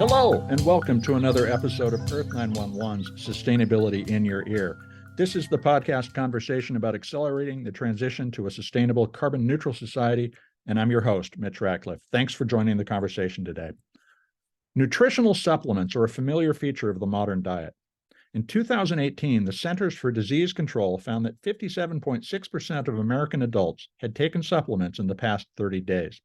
Hello, and welcome to another episode of Earth911's Sustainability in Your Ear. This is the podcast conversation about accelerating the transition to a sustainable carbon neutral society, and I'm your host, Mitch Ratcliffe. Thanks for joining the conversation today. Nutritional supplements are a familiar feature of the modern diet. In 2018, the Centers for Disease Control found that 57.6% of American adults had taken supplements in the past 30 days.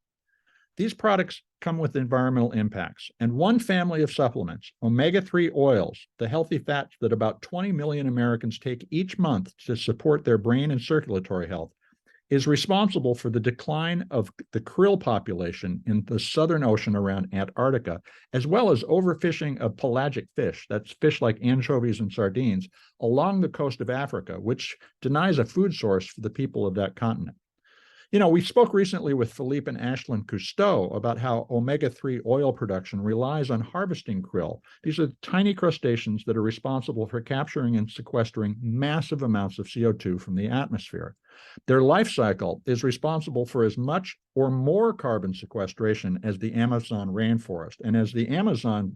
These products come with environmental impacts, and one family of supplements, omega-3 oils, the healthy fats that about 20 million Americans take each month to support their brain and circulatory health, is responsible for the decline of the krill population in the Southern Ocean around Antarctica, as well as overfishing of pelagic fish, that's fish like anchovies and sardines, along the coast of Africa, which denies a food source for the people of that continent. You know, we spoke recently with Philippe and Ashlyn Cousteau about how omega-3 oil production relies on harvesting krill. These are tiny crustaceans that are responsible for capturing and sequestering massive amounts of CO2 from the atmosphere. Their life cycle is responsible for as much or more carbon sequestration as the Amazon rainforest. And as the Amazon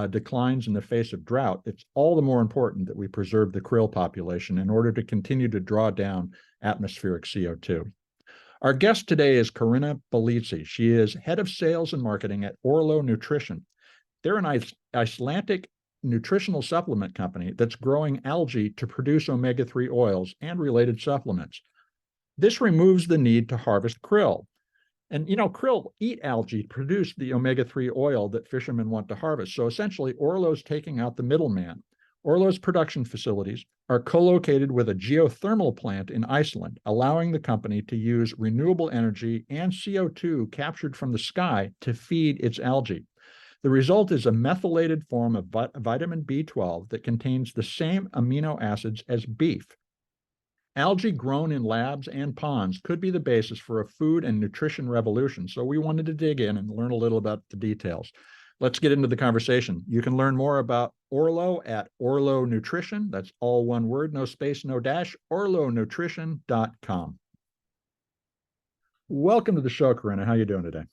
declines in the face of drought, it's all the more important that we preserve the krill population in order to continue to draw down atmospheric CO2. Our guest today is Corinna Bellizzi. She is head of sales and marketing at Orlo Nutrition. They're an Icelandic nutritional supplement company that's growing algae to produce omega-3 oils and related supplements. This removes the need to harvest krill. And, you know, krill eat algae to produce the omega-3 oil that fishermen want to harvest. So essentially, Orlo's taking out the middleman. Orlo's production facilities are co-located with a geothermal plant in Iceland, allowing the company to use renewable energy and CO2 captured from the sky to feed its algae. The result is a methylated form of vitamin B12 that contains the same amino acids as beef. Algae grown in labs and ponds could be the basis for a food and nutrition revolution, so we wanted to dig in and learn a little about the details. Let's get into the conversation. You can learn more about Orlo at Orlo Nutrition. That's all one word, no space, no dash, orlonutrition.com. Welcome to the show, Corinna. How are you doing today?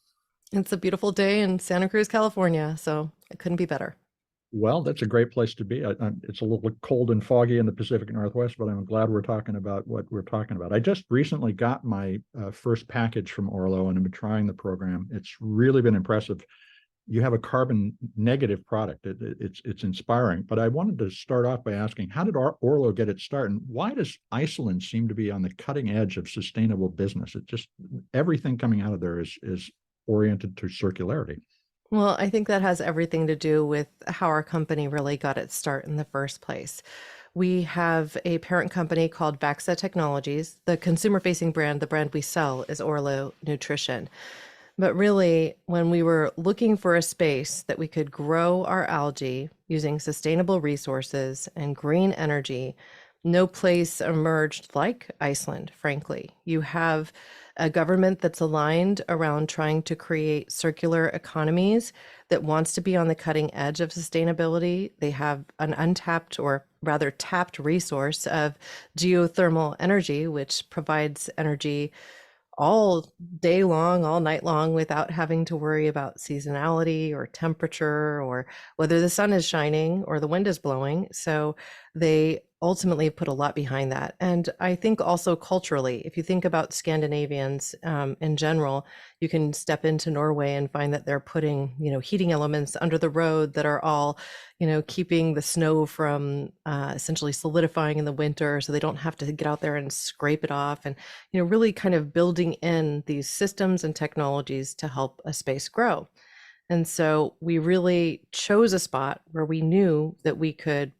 It's a beautiful day in Santa Cruz, California, so it couldn't be better. Well, that's a great place to be. It's a little cold and foggy in the Pacific Northwest, but I'm glad we're talking about what we're talking about. I just recently got my first package from Orlo, and I've been trying the program. It's really been impressive. You have a carbon negative product. It's inspiring. But I wanted to start off by asking, how did Orlo get its start? And why does Iceland seem to be on the cutting edge of sustainable business? It just, everything coming out of there is oriented to circularity. Well, I think that has everything to do with how our company really got its start in the first place. We have a parent company called Vaxa Technologies. The consumer-facing brand, the brand we sell, is Orlo Nutrition. But really, when we were looking for a space that we could grow our algae using sustainable resources and green energy, no place emerged like Iceland, frankly. You have a government that's aligned around trying to create circular economies that wants to be on the cutting edge of sustainability. They have an untapped, or rather tapped, resource of geothermal energy, which provides energy all day long, all night long, without having to worry about seasonality or temperature or whether the sun is shining or the wind is blowing. So they ultimately put a lot behind that. And I think also culturally, if you think about Scandinavians in general, you can step into Norway and find that they're putting, heating elements under the road that are all, keeping the snow from essentially solidifying in the winter, so they don't have to get out there and scrape it off, and, really kind of building in these systems and technologies to help a space grow. And so we really chose a spot where we knew that we could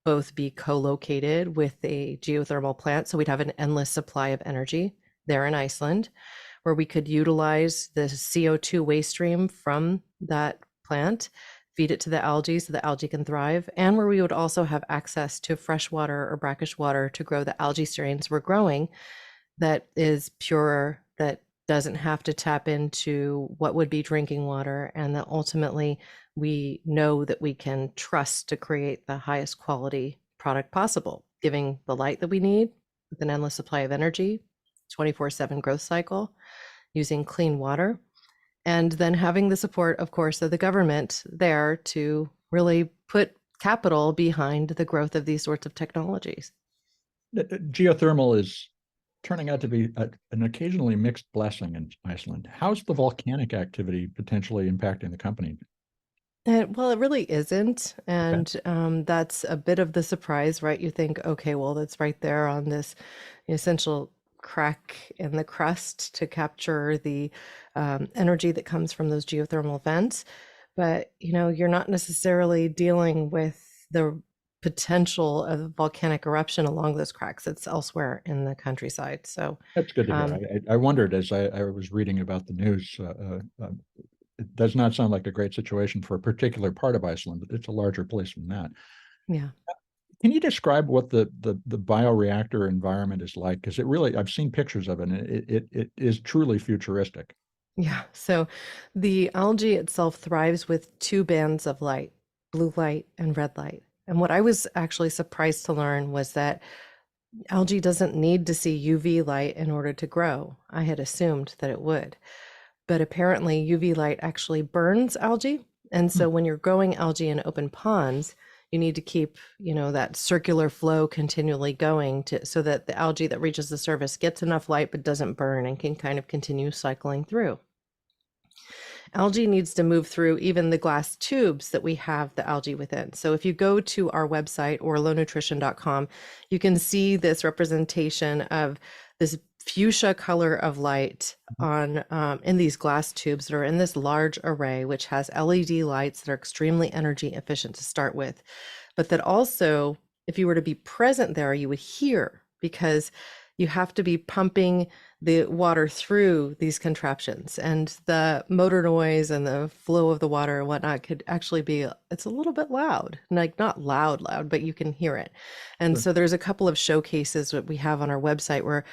both be co-located with a geothermal plant, so we'd have an endless supply of energy there in Iceland, where we could utilize the CO2 waste stream from that plant, feed it to the algae so the algae can thrive, and where we would also have access to fresh water or brackish water to grow the algae strains we're growing that is pure, that doesn't have to tap into what would be drinking water, and that ultimately we know that we can trust to create the highest quality product possible, giving the light that we need with an endless supply of energy, 24/7 growth cycle, using clean water, And then having the support, of course, of the government there to really put capital behind the growth of these sorts of technologies. Geothermal is turning out to be an occasionally mixed blessing in Iceland. How's the volcanic activity potentially impacting the company? Well, it really isn't. Okay. And that's a bit of the surprise, right? You think, okay, well, that's right there on this essential crack in the crust to capture the energy that comes from those geothermal vents. But, you're not necessarily dealing with the potential of volcanic eruption along those cracks. It's elsewhere in the countryside. So, That's good to hear. um, I wondered as I was reading about the news, it does not sound like a great situation for a particular part of Iceland, but it's a larger place than that. yeah. Can you describe what the bioreactor environment is like? Because it really, I've seen pictures of it, and it is truly futuristic. Yeah. So the algae itself thrives with two bands of light, blue light and red light. And what I was actually surprised to learn was that algae doesn't need to see UV light in order to grow. I had assumed that it would, but apparently UV light actually burns algae. And Hmm. so when you're growing algae in open ponds, you need to keep, that circular flow continually going so that the algae that reaches the surface gets enough light but doesn't burn and can kind of continue cycling through. Algae needs to move through even the glass tubes that we have the algae within. So if you go to our website, orlonutrition.com, you can see this representation of this fuchsia color of light on in these glass tubes that are in this large array, which has LED lights that are extremely energy efficient to start with, but that also, if you were to be present there, you would hear, because you have to be pumping the water through these contraptions, and the motor noise and the flow of the water and whatnot could actually be, it's a little bit loud, like not loud but you can hear it. And Sure. so there's a couple of showcases that we have on our website where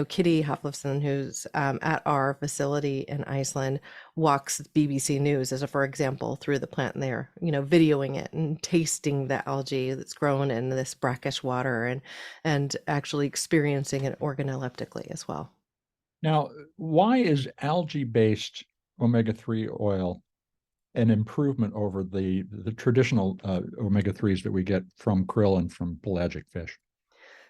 Kitty Haflifson, who's at our facility in Iceland, walks BBC News, as a for example, through the plant there, videoing it and tasting the algae that's grown in this brackish water, and actually experiencing it organoleptically as well. Now, why is algae-based omega-3 oil an improvement over the traditional omega-3s that we get from krill and from pelagic fish?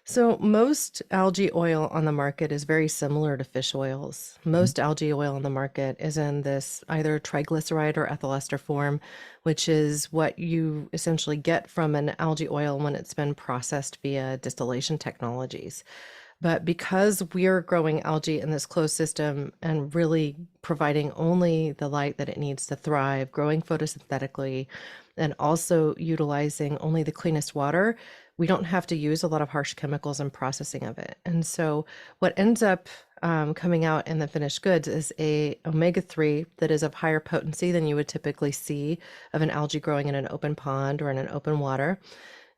So, most algae oil on the market is very similar to fish oils. Mhm. Most algae oil on the market is in this either triglyceride or ethyl ester form, which is what you essentially get from an algae oil when it's been processed via distillation technologies. But because we're growing algae in this closed system and really providing only the light that it needs to thrive, growing photosynthetically, and also utilizing only the cleanest water, we don't have to use a lot of harsh chemicals in processing of it. And so what ends up coming out in the finished goods is a omega-3 that is of higher potency than you would typically see of an algae growing in an open pond or in an open water.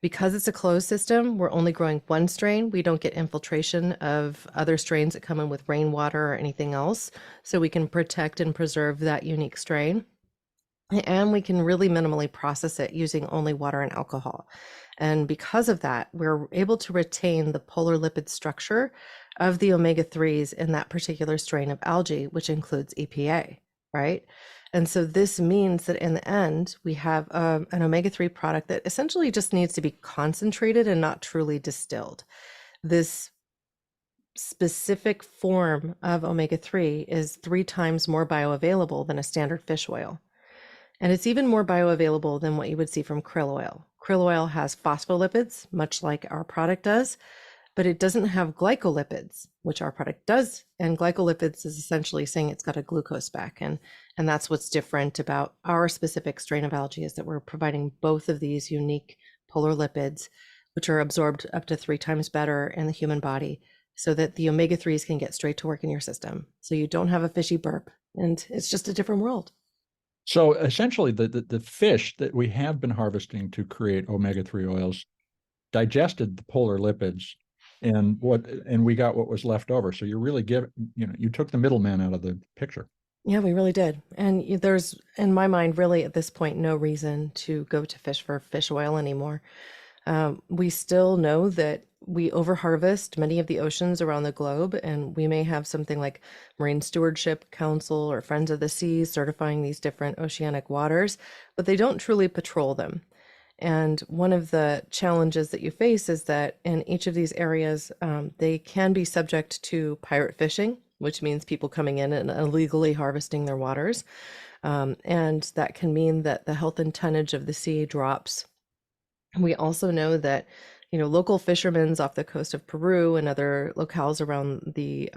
Because it's a closed system, we're only growing one strain. We don't get infiltration of other strains that come in with rainwater or anything else. So we can protect and preserve that unique strain. And we can really minimally process it using only water and alcohol. And because of that, we're able to retain the polar lipid structure of the omega-3s in that particular strain of algae, which includes EPA, right? And so this means that in the end, we have an omega-3 product that essentially just needs to be concentrated and not truly distilled. This specific form of omega-3 is 3 times more bioavailable than a standard fish oil. And it's even more bioavailable than what you would see from krill oil. Krill oil has phospholipids, much like our product does, but it doesn't have glycolipids, which our product does. And glycolipids is essentially saying it's got a glucose back. And that's what's different about our specific strain of algae, is that we're providing both of these unique polar lipids, which are absorbed up to 3 times better in the human body, so that the omega-3s can get straight to work in your system. So you don't have a fishy burp, and it's just a different world. So essentially, the fish that we have been harvesting to create omega-3 oils digested the polar lipids, and we got what was left over. So you're really you took the middleman out of the picture. Yeah, we really did. And there's, in my mind, really at this point, no reason to go to fish for fish oil anymore. We still know that we overharvest many of the oceans around the globe, and we may have something like Marine Stewardship Council or Friends of the Seas certifying these different oceanic waters, but they don't truly patrol them. And one of the challenges that you face is that in each of these areas, they can be subject to pirate fishing, which means people coming in and illegally harvesting their waters. And that can mean that the health and tonnage of the sea drops. We also know that, local fishermen off the coast of Peru and other locales around the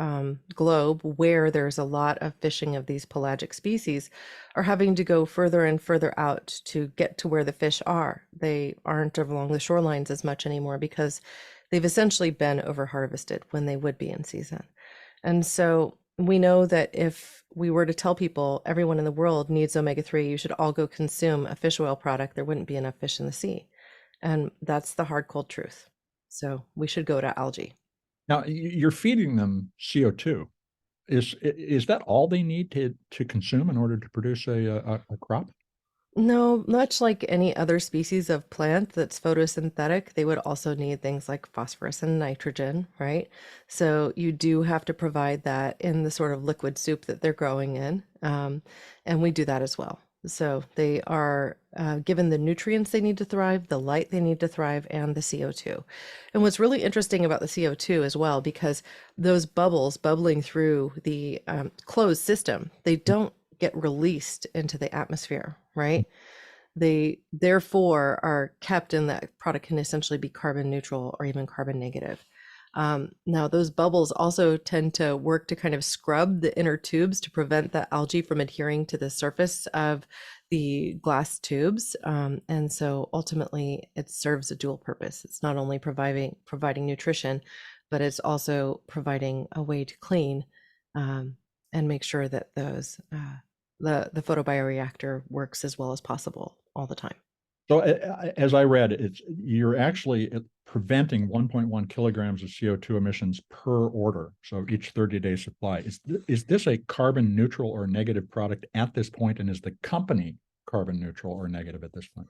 globe where there's a lot of fishing of these pelagic species are having to go further and further out to get to where the fish are. They aren't along the shorelines as much anymore because they've essentially been overharvested when they would be in season. And so we know that if we were to tell people everyone in the world needs omega-3, you should all go consume a fish oil product, there wouldn't be enough fish in the sea. And that's the hard, cold truth. So we should go to algae. Now, you're feeding them CO2. Is that all they need to consume in order to produce a crop? No, much like any other species of plant that's photosynthetic, they would also need things like phosphorus and nitrogen, right? So you do have to provide that in the sort of liquid soup that they're growing in. And we do that as well. So they are given the nutrients they need to thrive, the light they need to thrive, and the CO2. And what's really interesting about the CO2 as well, because those bubbles bubbling through the closed system, they don't get released into the atmosphere, right? They therefore are kept, and that product can essentially be carbon neutral or even carbon negative. Now, those bubbles also tend to work to kind of scrub the inner tubes to prevent the algae from adhering to the surface of the glass tubes. And so ultimately, it serves a dual purpose. It's not only providing nutrition, but it's also providing a way to clean and make sure that those the photobioreactor works as well as possible all the time. So as I read, you're actually preventing 1.1 kilograms of CO2 emissions per order. So each 30-day supply. Is this a carbon neutral or negative product at this point? And is the company carbon neutral or negative at this point?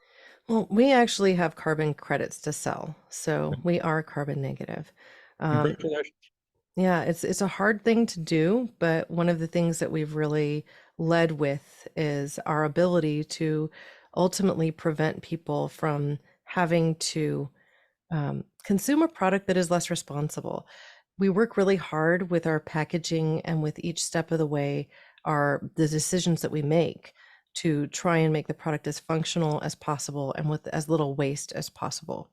Well, we actually have carbon credits to sell, so we are carbon negative. Congratulations. Yeah, it's a hard thing to do, but one of the things that we've really led with is our ability to ultimately prevent people from having to consume a product that is less responsible. We work really hard with our packaging and with each step of the way are the decisions that we make to try and make the product as functional as possible and with as little waste as possible.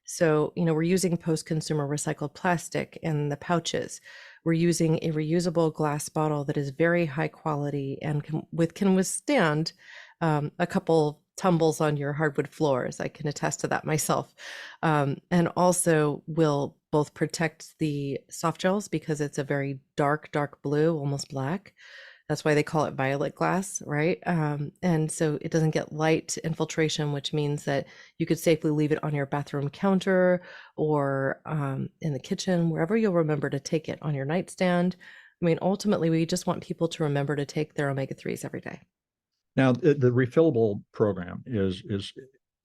So, we're using post-consumer recycled plastic in the pouches. We're using a reusable glass bottle that is very high quality and can withstand a couple tumbles on your hardwood floors. I can attest to that myself. And also will both protect the soft gels because it's a very dark, dark blue, almost black. That's why they call it violet glass, right? And so it doesn't get light infiltration, which means that you could safely leave it on your bathroom counter or in the kitchen, wherever you'll remember to take it, on your nightstand. I mean, ultimately, we just want people to remember to take their omega-3s every day. Now, the refillable program is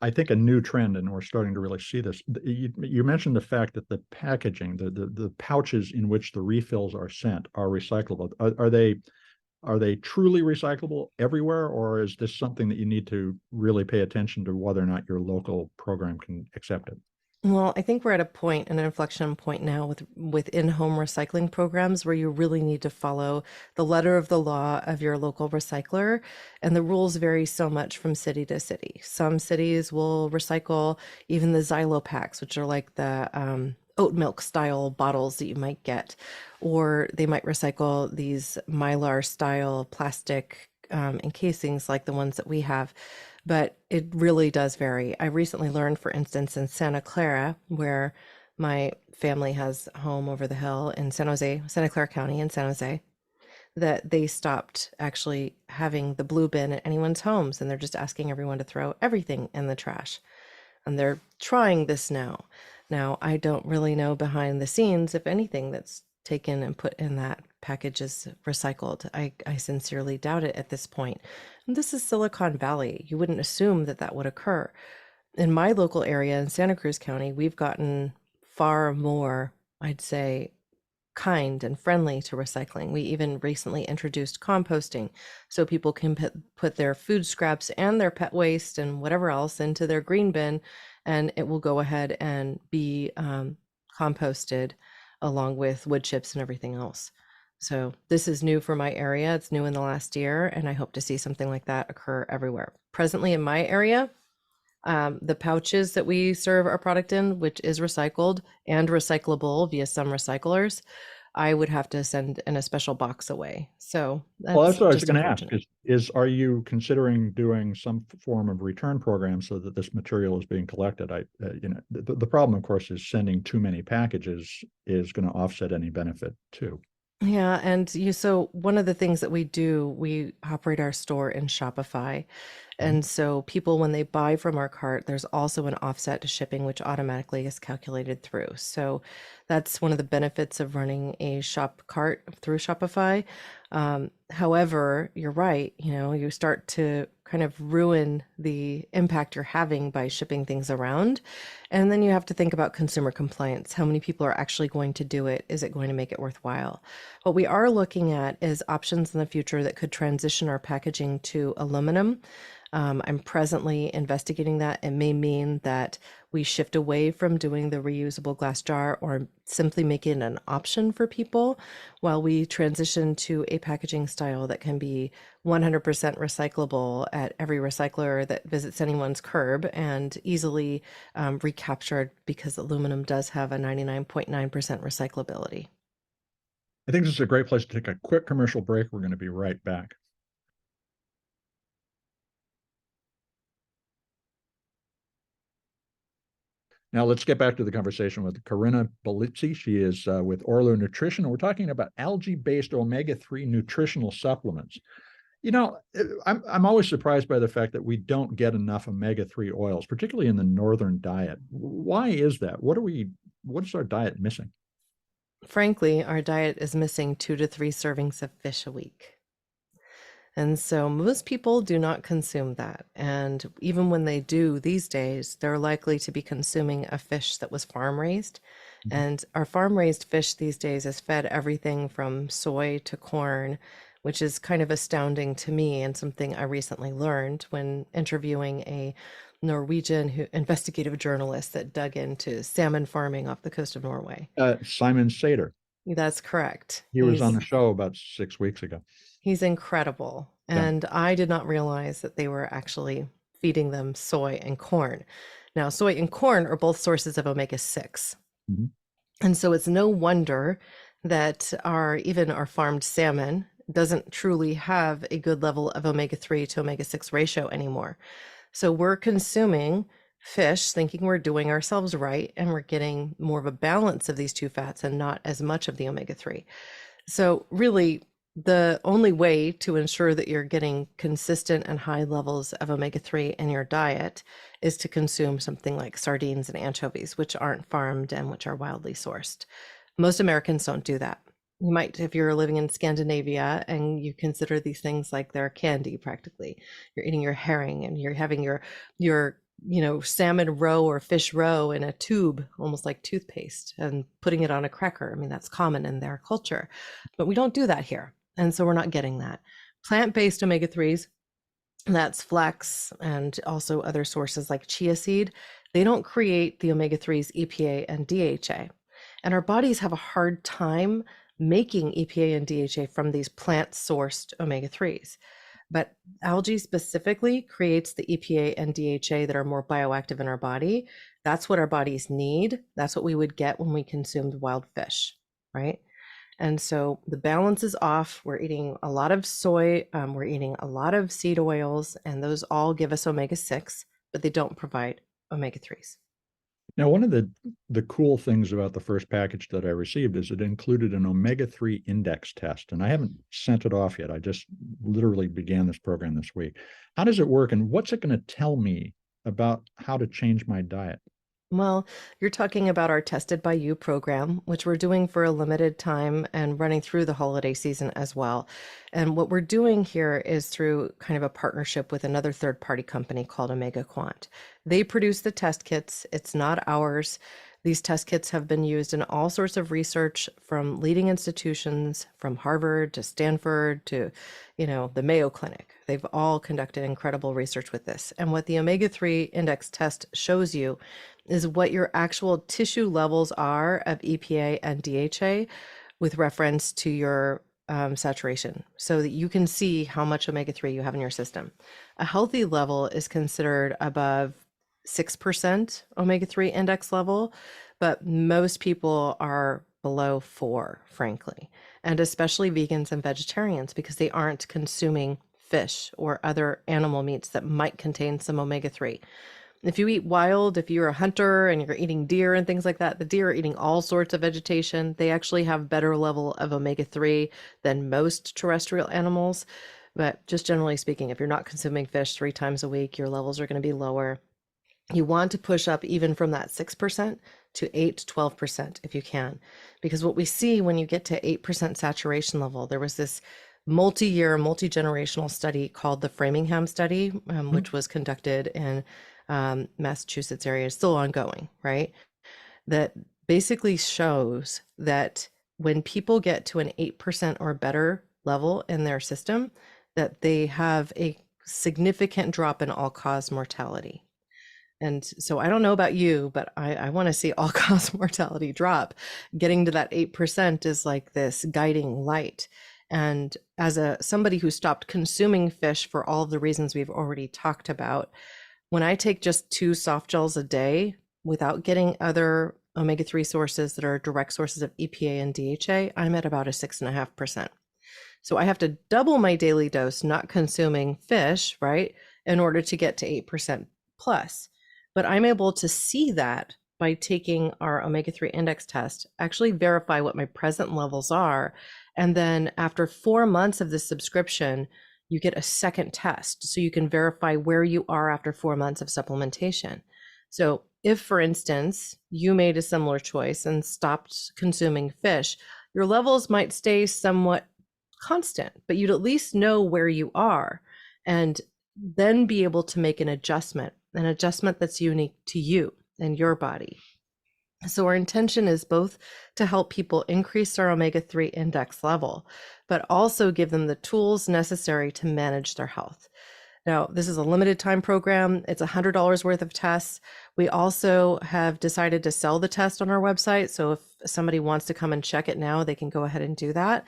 I think a new trend, and we're starting to really see this. You mentioned the fact that the packaging, the pouches in which the refills are sent are recyclable. Are they truly recyclable everywhere, or is this something that you need to really pay attention to whether or not your local program can accept it? Well, I think we're at an inflection point now with in-home recycling programs where you really need to follow the letter of the law of your local recycler. And the rules vary so much from city to city. Some cities will recycle even the Xylo packs, which are like the oat milk style bottles that you might get, or they might recycle these mylar style plastic encasings like the ones that we have. But it really does vary. I recently learned, for instance, in Santa Clara, where my family has a home over the hill in San Jose, Santa Clara County in San Jose, that they stopped actually having the blue bin at anyone's homes, and they're just asking everyone to throw everything in the trash. And they're trying this now. Now, I don't really know behind the scenes if anything that's taken and put in that package is recycled. I sincerely doubt it at this point. And this is Silicon Valley. You wouldn't assume that that would occur. In my local area in Santa Cruz County, we've gotten far more, I'd say, kind and friendly to recycling. We even recently introduced composting so people can put their food scraps and their pet waste and whatever else into their green bin, and it will go ahead and be composted along with wood chips and everything else. So this is new for my area. It's new in the last year, and I hope to see something like that occur everywhere. Presently in my area, the pouches that we serve our product in, which is recycled and recyclable via some recyclers, I would have to send in a special box away. So Well, that's that's what I was just going to ask unfortunate. is are you considering doing some form of return program so that this material is being collected? The problem, of course, is sending too many packages is going to offset any benefit too. Yeah, and so one of the things that we do, we operate our store in Shopify. Mhm. And so people, when they buy from our cart, there's also an offset to shipping, which automatically is calculated through. So that's one of the benefits of running a shop cart through Shopify. However, you're right, you start to kind of ruin the impact you're having by shipping things around. And then you have to think about consumer compliance. How many people are actually going to do it? Is it going to make it worthwhile? What we are looking at is options in the future that could transition our packaging to aluminum. I'm presently investigating that. It may mean that we shift away from doing the reusable glass jar or simply make it an option for people while we transition to a packaging style that can be 100% recyclable at every recycler that visits anyone's curb and easily recaptured because aluminum does have a 99.9% recyclability. I think this is a great place to take a quick commercial break. We're going to be right back. Now let's get back to the conversation with Corinna Bellizzi. She is with Orlo Nutrition, and we're talking about algae-based omega-3 nutritional supplements. I'm always surprised by the fact that we don't get enough omega-3 oils, particularly in the northern diet. Why is that? What is our diet missing? Frankly, our diet is missing 2 to 3 servings of fish a week. And so most people do not consume that. And even when they do these days, they're likely to be consuming a fish that was farm raised. Mhm. And our farm raised fish these days is fed everything from soy to corn, which is kind of astounding to me and something I recently learned when interviewing a Norwegian investigative journalist that dug into salmon farming off the coast of Norway. Simon Sater. That's correct. He was on the show about 6 weeks ago. He's incredible. Yeah. And I did not realize that they were actually feeding them soy and corn. Now, soy and corn are both sources of omega-6. Mhm. And so it's no wonder that even our farmed salmon doesn't truly have a good level of omega-3 to omega-6 ratio anymore. So we're consuming fish thinking we're doing ourselves right, and we're getting more of a balance of these two fats and not as much of the omega-3. So really, the only way to ensure that you're getting consistent and high levels of omega-3 in your diet is to consume something like sardines and anchovies, which aren't farmed and which are wildly sourced. Most Americans don't do that. You might, if you're living in Scandinavia and you consider these things like they're candy practically. You're eating your herring and you're having your salmon roe or fish roe in a tube, almost like toothpaste, and putting it on a cracker. I mean, that's common in their culture, but we don't do that here. And so we're not getting that. Plant-based omega-3s, that's flax and also other sources like chia seed, they don't create the omega-3s EPA and DHA. And our bodies have a hard time making EPA and DHA from these plant-sourced omega-3s. But algae specifically creates the EPA and DHA that are more bioactive in our body. That's what our bodies need. That's what we would get when we consumed wild fish, right? And so the balance is off. We're eating a lot of soy, we're eating a lot of seed oils, and those all give us omega-6, but they don't provide omega-3s. Now, one of the cool things about the first package that I received is it included an omega-3 index test, and I haven't sent it off yet. I just literally began this program this week. How does it work, and what's it going to tell me about how to change my diet? Well, you're talking about our Tested by You program, which we're doing for a limited time and running through the holiday season as well. And what we're doing here is through kind of a partnership with another third party company called Omega Quant. They produce the test kits, it's not ours. These test kits have been used in all sorts of research from leading institutions, from Harvard to Stanford to, the Mayo Clinic. They've all conducted incredible research with this. And what the omega-3 index test shows you is what your actual tissue levels are of EPA and DHA with reference to your saturation so that you can see how much omega-3 you have in your system. A healthy level is considered above 6% omega-3 index level, but most people are below 4, frankly, and especially vegans and vegetarians because they aren't consuming fish or other animal meats that might contain some omega-3. If you eat wild, if you're a hunter and you're eating deer and things like that, the deer are eating all sorts of vegetation. They actually have better level of omega-3 than most terrestrial animals. But just generally speaking, if you're not consuming fish 3 times a week, your levels are going to be lower. You want to push up even from that 6% to 8 to 12% if you can. Because what we see when you get to 8% saturation level, there was this multi-year, multi-generational study called the Framingham study, which was conducted in Massachusetts area, is still ongoing, right? That basically shows that when people get to an 8% or better level in their system, that they have a significant drop in all-cause mortality. And so I don't know about you, but I want to see all-cause mortality drop. Getting to that 8% is like this guiding light. And as somebody who stopped consuming fish for all of the reasons we've already talked about, when I take just 2 soft gels a day without getting other omega-3 sources that are direct sources of EPA and DHA, I'm at about a 6.5%. So I have to double my daily dose, not consuming fish, right, in order to get to 8% plus. But I'm able to see that by taking our omega-3 index test, actually verify what my present levels are. And then after 4 months of this subscription, you get a second test so you can verify where you are after 4 months of supplementation. So if, for instance, you made a similar choice and stopped consuming fish, your levels might stay somewhat constant, but you'd at least know where you are and then be able to make an adjustment that's unique to you and your body. So our intention is both to help people increase their omega-3 index level, but also give them the tools necessary to manage their health. Now, this is a limited time program. It's $100 worth of tests. We also have decided to sell the test on our website. So if somebody wants to come and check it now, they can go ahead and do that.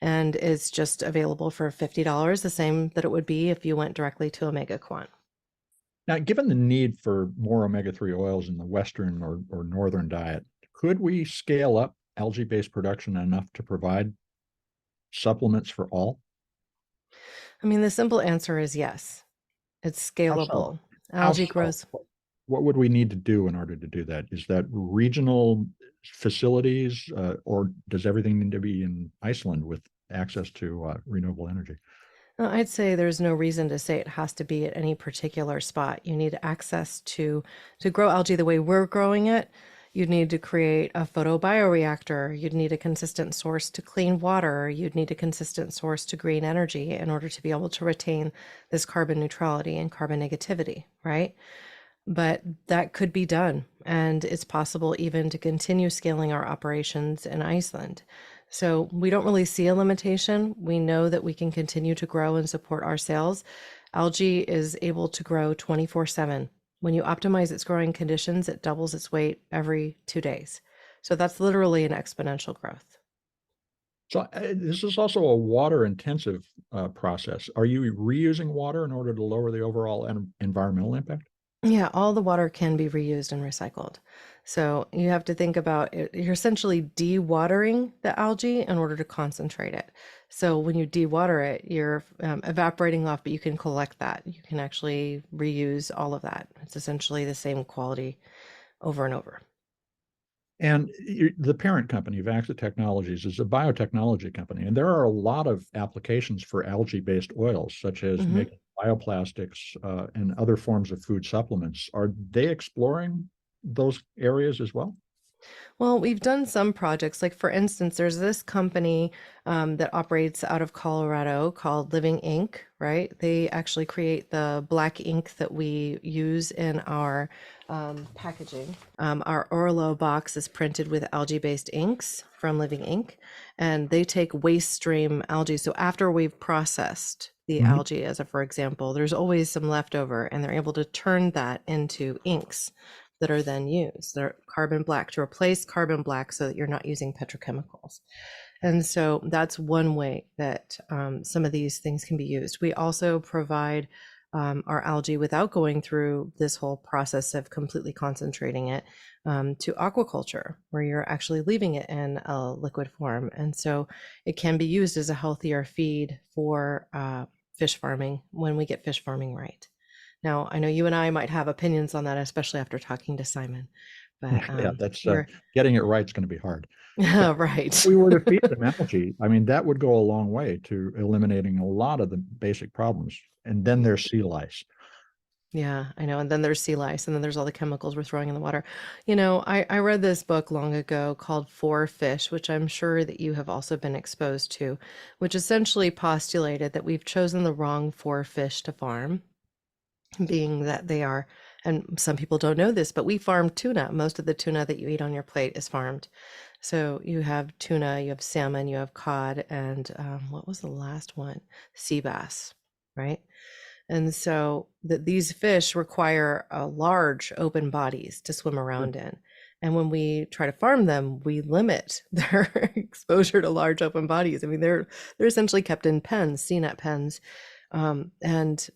And it's just available for $50, the same that it would be if you went directly to Omega Quant. Now, given the need for more omega-3 oils in the Western or Northern diet, could we scale up algae-based production enough to provide supplements for all? I mean, the simple answer is yes. It's How so? scalable. How Algae so? grows. What would we need to do in order to do that? Is that regional facilities, or does everything need to be in Iceland with access to renewable energy? I'd say there's no reason to say it has to be at any particular spot. You need access to grow algae the way we're growing it. You'd need to create a photobioreactor. You'd need a consistent source to clean water. You'd need a consistent source to green energy in order to be able to retain this carbon neutrality and carbon negativity, right? But that could be done. And it's possible even to continue scaling our operations in Iceland. So we don't really see a limitation. We know that we can continue to grow and support our sales. Algae is able to grow 24/7. When you optimize its growing conditions, it doubles its weight every 2 days. So that's literally an exponential growth. So this is also a water intensive process. Are you reusing water in order to lower the overall environmental impact? Yeah, all the water can be reused and recycled. So you have to think about it. You're essentially dewatering the algae in order to concentrate it. So when you dewater it, you're evaporating off, but you can collect that. You can actually reuse all of that. It's essentially the same quality over and over. And the parent company, Vaxa Technologies, is a biotechnology company, and there are a lot of applications for algae-based oils, such as making bioplastics and other forms of food supplements. Are they exploring those areas as well? Well, we've done some projects. Like, for instance, there's this company that operates out of Colorado called Living Ink, right? They actually create the black ink that we use in our packaging. Our Orlo box is printed with algae-based inks from Living Ink, and they take waste stream algae. So after we've processed the Mhm. algae, as a for example, there's always some leftover, and they're able to turn that into inks that are then used. They're carbon black to replace carbon black so that you're not using petrochemicals. And so that's one way that some of these things can be used. We also provide our algae without going through this whole process of completely concentrating it to aquaculture, where you're actually leaving it in a liquid form. And so it can be used as a healthier feed for fish farming when we get fish farming right. Now, I know you and I might have opinions on that, especially after talking to Simon, but Yeah, that's we're getting it right is going to be hard. But if right. we were to feed them algae, I mean, that would go a long way to eliminating a lot of the basic problems. And then there's sea lice. Yeah, I know. And then there's sea lice, and then there's all the chemicals we're throwing in the water. You know, I read this book long ago called For Fish, which I'm sure that you have also been exposed to, which essentially postulated that we've chosen the wrong four fish to farm, being that they are, and some people don't know this, but we farm tuna. Most of the tuna that you eat on your plate is farmed. So you have tuna, you have salmon, you have cod, and what was the last one? Sea bass, right? And so these fish require large open bodies to swim Sure. around in. And when we try to farm them, we limit their exposure to large open bodies. I mean, they're essentially kept in pens, CNET pens, and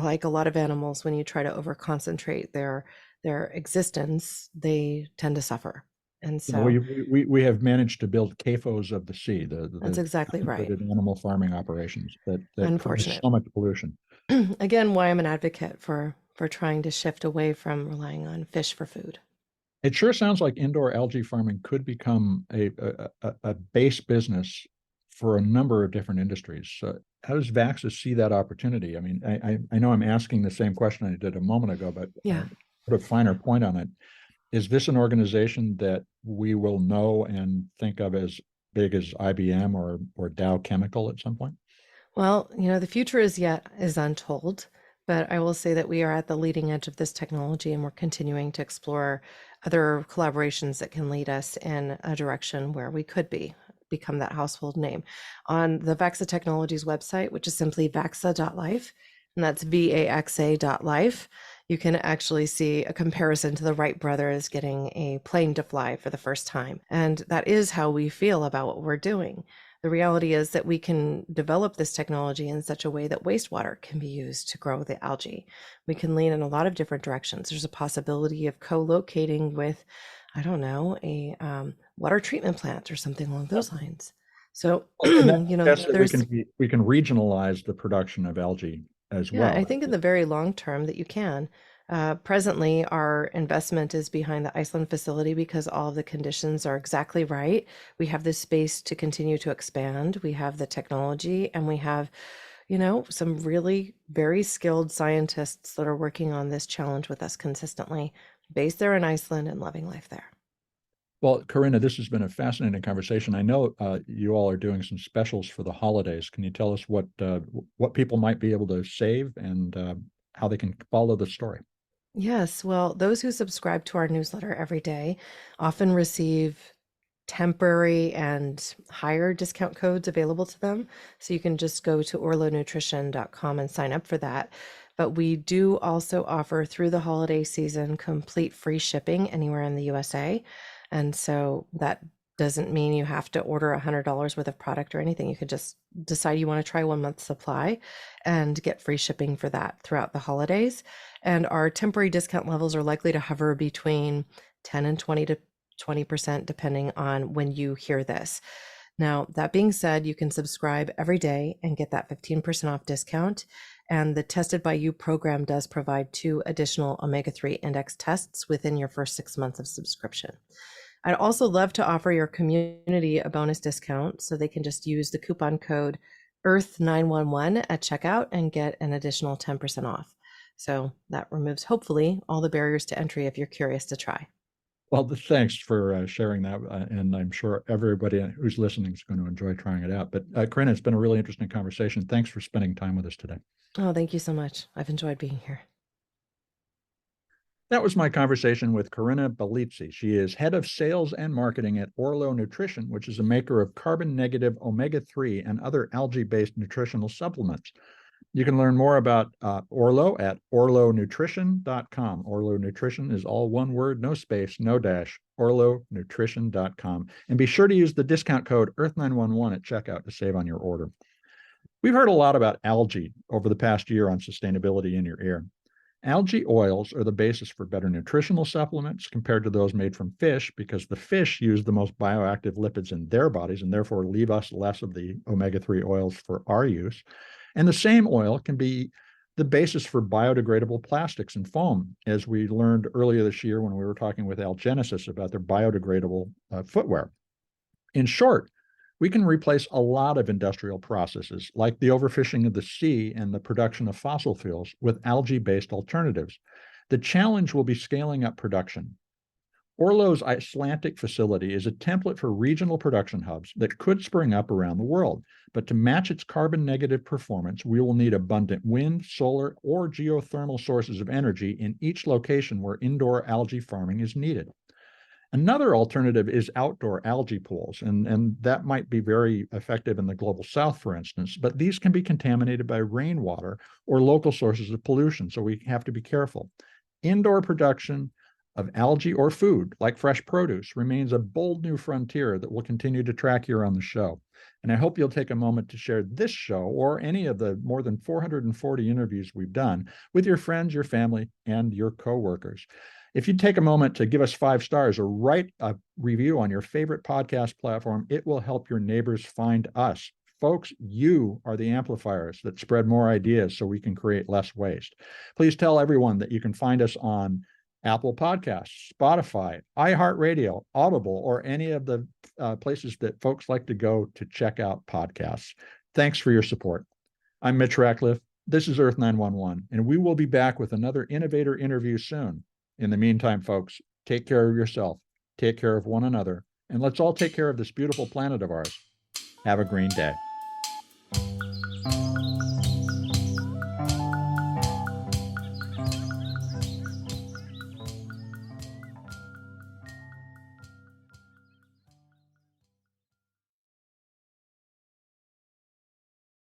like a lot of animals, when you try to over concentrate their existence, they tend to suffer. And You know, so we have managed to build CAFOs of the sea, that's the exactly right. concentrated animal farming operations that produce Unfortunate. so much pollution. Again, why I'm an advocate for trying to shift away from relying on fish for food. It sure sounds like indoor algae farming could become a base business for a number of different industries. How does Vaxa see that opportunity? I mean, I know I'm asking the same question I did a moment ago, but Yeah. put a finer point on it. Is this an organization that we will know and think of as big as IBM or Dow Chemical at some point? Well, you know, the future is untold, but I will say that we are at the leading edge of this technology, and we're continuing to explore other collaborations that can lead us in a direction where we could become that household name. On the Vaxa Technologies website, which is simply vaxa.life, and that's VAXA.life, you can actually see a comparison to the Wright brothers getting a plane to fly for the first time. And that is how we feel about what we're doing. The reality is that we can develop this technology in such a way that wastewater can be used to grow the algae. We can lean in a lot of different directions. There's a possibility of co-locating with, I don't know, a water treatment plant or something along those lines. So, Well, and that you know, suggests that there's, we can regionalize the production of algae as yeah, I well. think in the very long term that you can. Presently, our investment is behind the Iceland facility because all of the conditions are exactly right. We have the space to continue to expand. We have the technology, and we have, you know, some really very skilled scientists that are working on this challenge with us consistently, based there in Iceland and loving life there. Well, Corinna, this has been a fascinating conversation. I know you all are doing some specials for the holidays. Can you tell us what people might be able to save and how they can follow the story? Yes, well, those who subscribe to our newsletter every day often receive temporary and higher discount codes available to them. So you can just go to orlonutrition.com and sign up for that. But we do also offer through the holiday season complete free shipping anywhere in the USA. And so that doesn't mean you have to order $100 worth of product or anything. You could just decide you want to try 1 month supply and get free shipping for that throughout the holidays. And our temporary discount levels are likely to hover between 10 and 20% depending on when you hear this. Now, that being said, you can subscribe every day and get that 15% off discount. And the Tested by You program does provide 2 additional omega-3 index tests within your first 6 months of subscription. I'd also love to offer your community a bonus discount, so they can just use the coupon code Earth911 at checkout and get an additional 10% off. So that removes, hopefully, all the barriers to entry if you're curious to try. Well, thanks for sharing that. And I'm sure everybody who's listening is going to enjoy trying it out. But Corinna, it's been a really interesting conversation. Thanks for spending time with us today. Oh, thank you so much. I've enjoyed being here. That was my conversation with Corinna Bellizzi. She is head of sales and marketing at Orlo Nutrition, which is a maker of carbon-negative omega-3 and other algae-based nutritional supplements. You can learn more about Orlo at orlonutrition.com. Orlo Nutrition is all one word, no space, no dash, orlonutrition.com. And be sure to use the discount code Earth911 at checkout to save on your order. We've heard a lot about algae over the past year on sustainability in your ear. Algae oils are the basis for better nutritional supplements compared to those made from fish because the fish use the most bioactive lipids in their bodies and therefore leave us less of the omega-3 oils for our use. And the same oil can be the basis for biodegradable plastics and foam, as we learned earlier this year when we were talking with Algenesis about their biodegradable footwear. In short, we can replace a lot of industrial processes like the overfishing of the sea and the production of fossil fuels with algae-based alternatives. The challenge will be scaling up production. Orlo's Icelandic facility is a template for regional production hubs that could spring up around the world. But to match its carbon negative performance, we will need abundant wind, solar, or geothermal sources of energy in each location where indoor algae farming is needed. Another alternative is outdoor algae pools, and that might be very effective in the global south, for instance, but these can be contaminated by rainwater or local sources of pollution, so we have to be careful. Indoor production of algae or food, like fresh produce, remains a bold new frontier that we'll continue to track here on the show. And I hope you'll take a moment to share this show or any of the more than 440 interviews we've done with your friends, your family, and your coworkers. If you take a moment to give us 5 stars or write a review on your favorite podcast platform, it will help your neighbors find us. Folks, you are the amplifiers that spread more ideas so we can create less waste. Please tell everyone that you can find us on Apple Podcasts, Spotify, iHeartRadio, Audible, or any of the places that folks like to go to check out podcasts. Thanks for your support. I'm Mitch Ratcliffe. This is Earth 911, and we will be back with another innovator interview soon. In the meantime, folks, take care of yourself, take care of one another, and let's all take care of this beautiful planet of ours. Have a green day.